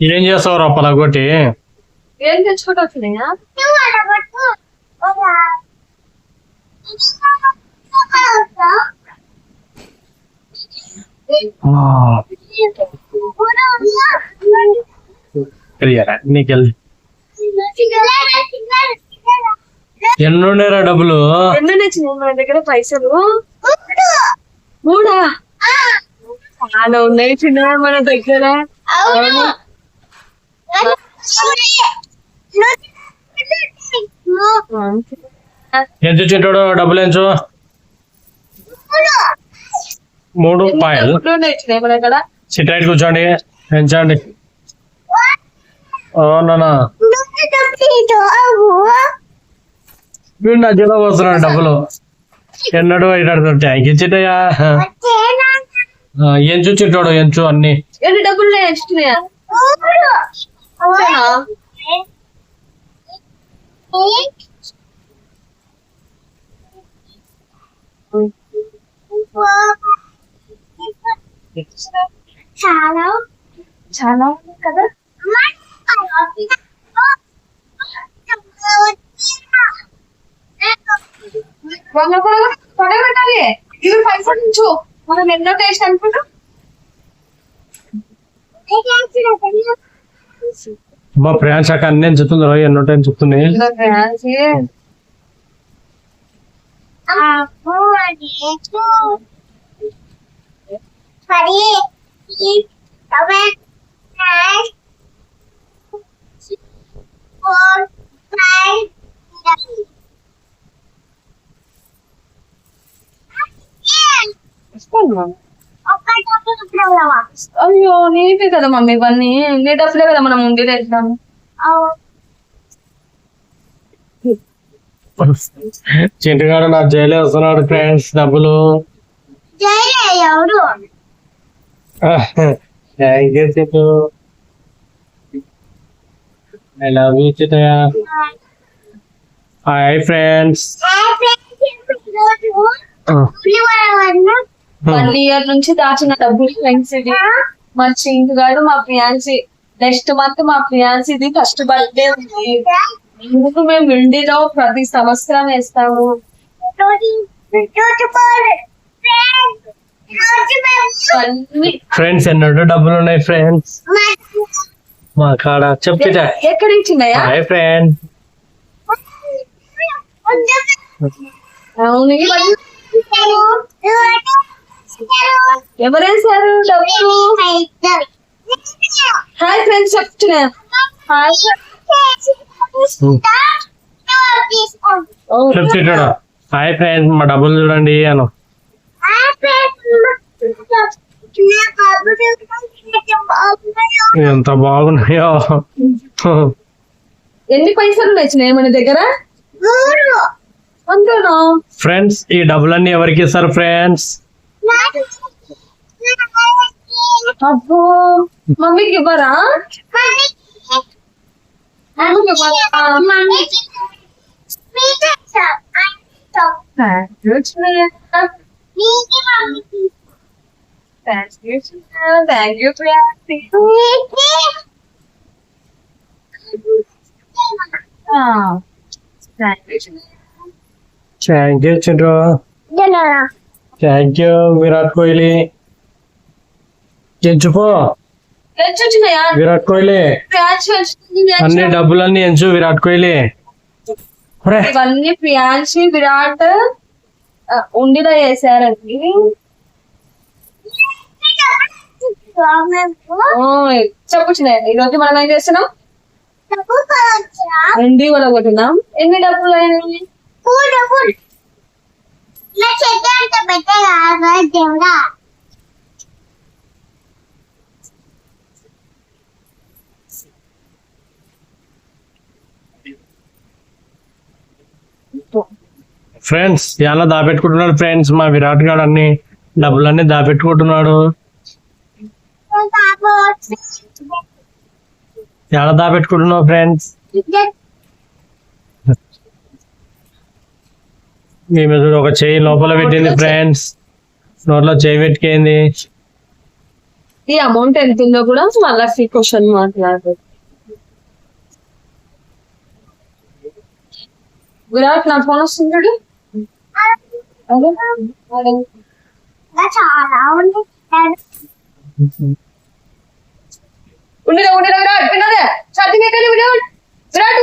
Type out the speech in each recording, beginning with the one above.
ఏం చేస్తావు పలాగొట్టి? ఏం తెచ్చుకుంటూ వచ్చినాయా? నీకెళ్ళి ఎన్నుండేరా డబ్బులు? ఎన్ని నచ్చినాయి మన దగ్గర పైసలు? మూడా? చాలా ఉన్నాయి చిన్న మన దగ్గర. ఎంత చింటాడు డబ్బులు? ఎంచు 3 రూపాయలు. నచ్చినాయి మన దగ్గర. సిట్ కూర్చోండి, పెంచండి. అవునా వీడు నా జీలో వస్తున్నాడు డబ్బులు. ఎన్నడూ ఇటు ట్యాంక్ ఇచ్చిటయా? ఎంచు చింటాడు, ఎంచు అన్ని. ఎన్ని డబ్బులు నచ్చినాయా? చాలా చాలా కదా. పెట్టాలి ఇవి పైసలు నుంచు మనం ఎన్నో టేస్ట్ అనుకుంటాం. మా ఫ్రెండ్స్ అక్కడ అన్ని చెప్తుంది, ఎన్నో టైం చెప్తుంది. అయ్యో నీవే కదా మమ్మీ, ఇవన్నీ నీ డబ్బులే కదా మనం ముందు వేసినాము. చింటగాడు నా జైలు వస్తున్నాడు ఫ్రెండ్స్. డబ్బులు చెట్టు. ఐ లవ్ యూ చిటయా. Hi friends. 1 year నుంచి దాచిన డబ్బులు ఫ్రెండ్స్. ఇది మా చింకు గారు మా ఫియాన్సీ. నెక్స్ట్ మంత్ మా ఫియాన్సీది ఫస్ట్ బర్త్డే ఉంది. ఎందుకు మేము ఇండిలో ప్రతి సంవత్సరం వేస్తాము. ఫ్రెండ్స్ ఎన్నడూ డబ్బులు ఉన్నాయి ఫ్రెండ్స్ మా కాడ. చెప్తా ఎక్కడ ఇచ్చినాయా? Hi friend. అవును ఎవరేసారు డబ్బులు? హాయ్ ఫ్రెండ్స్ చెప్తున్నా. చెప్తాడా హాయ్ ఫ్రెండ్స్ మా డబ్బులు చూడండి అను. ఎంత బాగున్నాయో. ఎన్ని పైసలు వచ్చినాయి మన దగ్గర? అంతేనా ఫ్రెండ్స్? ఈ డబ్బులన్నీ ఎవరికి ఇస్తారు ఫ్రెండ్స్? అబ్బో మమ్మీకి ఇవ్వరా? థ్యాంక్ యూ థ్యాంక్ యూ చిండ్రు. Thank you Virat Kohli. ఎంచుకో విరాట్ కోహ్లీ. అన్ని డబ్బులన్నీ ఎంచు విరాట్ కోహ్లీ. ఇవన్నీ ప్రియాంశి విరాట్ ఉండిలో వేసారండి. చెప్పుచ్చినాయండి. ఈరోజు మనం ఏం చేస్తున్నాం? ఉండి కూడా కొట్టినాం. ఎన్ని డబ్బులు అయినాయి? ఫ్రెండ్స్ ఎలా దాపెట్టుకుంటున్నాడు ఫ్రెండ్స్ మా విరాట్ గాడు. అన్ని డబ్బులన్నీ దాపెట్టుకుంటున్నాడు. ఎలా దాపెట్టుకుంటున్నావు ఫ్రెండ్స్? ఈమె చూడు ఒక చెయ్యి లోపల పెట్టింది ఫ్రెండ్స్, నోట్లో చెయ్యి పెట్టుకేంది. ఈ అమౌంట్ ఎంత ఉందో కూడా మళ్ళీ క్వశ్చన్ మాట్లాడదు. విరాట్ నా ఫోన్ వస్తుంది. ఉండిరా విరాట్ వినోదే ఛార్జింగ్ ఎక్కడ విరాట్ విరాట్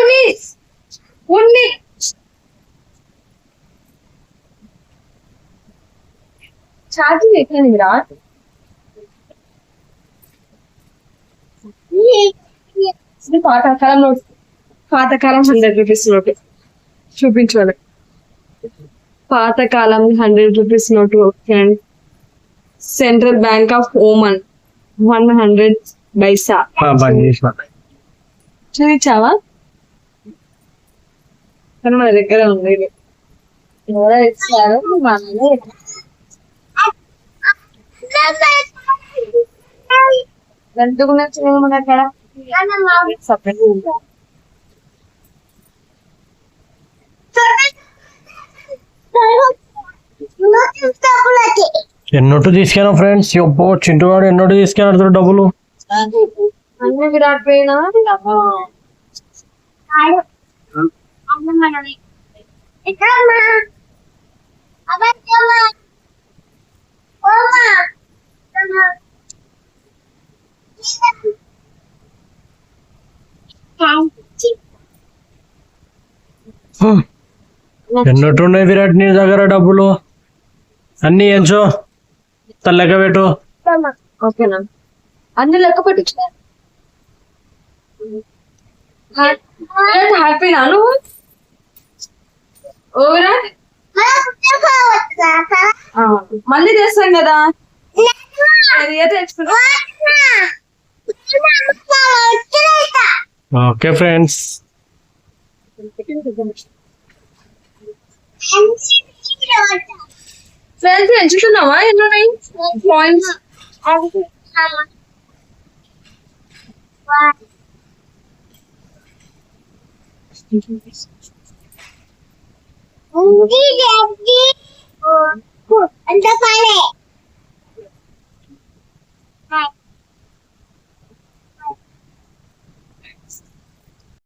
ఉన్ని ఛార్జింగ్ ఎక్కడి విరాట్. ఇది పాతకాలం నోట్, పాతకాలం 100 రూపీస్ నోట్ చూపించాలి. పాతకాలం 100 rupees note. Central bank of ఓమన్ 100 పైసా. బంద్ చేసిన. చూపించావా? కానీ మన దగ్గర ఉంది. ఎవరో ఇచ్చారు మనమే. ఎందుకు నచ్చింది మన దగ్గర సపరేట్ ఎన్నోటు తీసుకెళ్ళాం ఫ్రెండ్స్. ఎప్పో చింటుగాడు ఎన్నోటు తీసుకెళ్ళాడు డబ్బులు. అన్ని విరాట్ పోయినా ఎన్నోటు ఉన్నాయి విరాట్ నీ దగ్గర డబ్బులు అన్ని. ఎంచో తల్లెక్క పెట్టు. ఓకేనా? అన్ని లెక్క పెట్టు. హ్యాపీనా నువ్వు? ఓ విరాట్ మళ్ళీ చేస్తాం కదా. Okay friends. ఫ్రెండ్స్ ఎంచుతున్నావా? ఎన్ని points? Anh cho tay nè.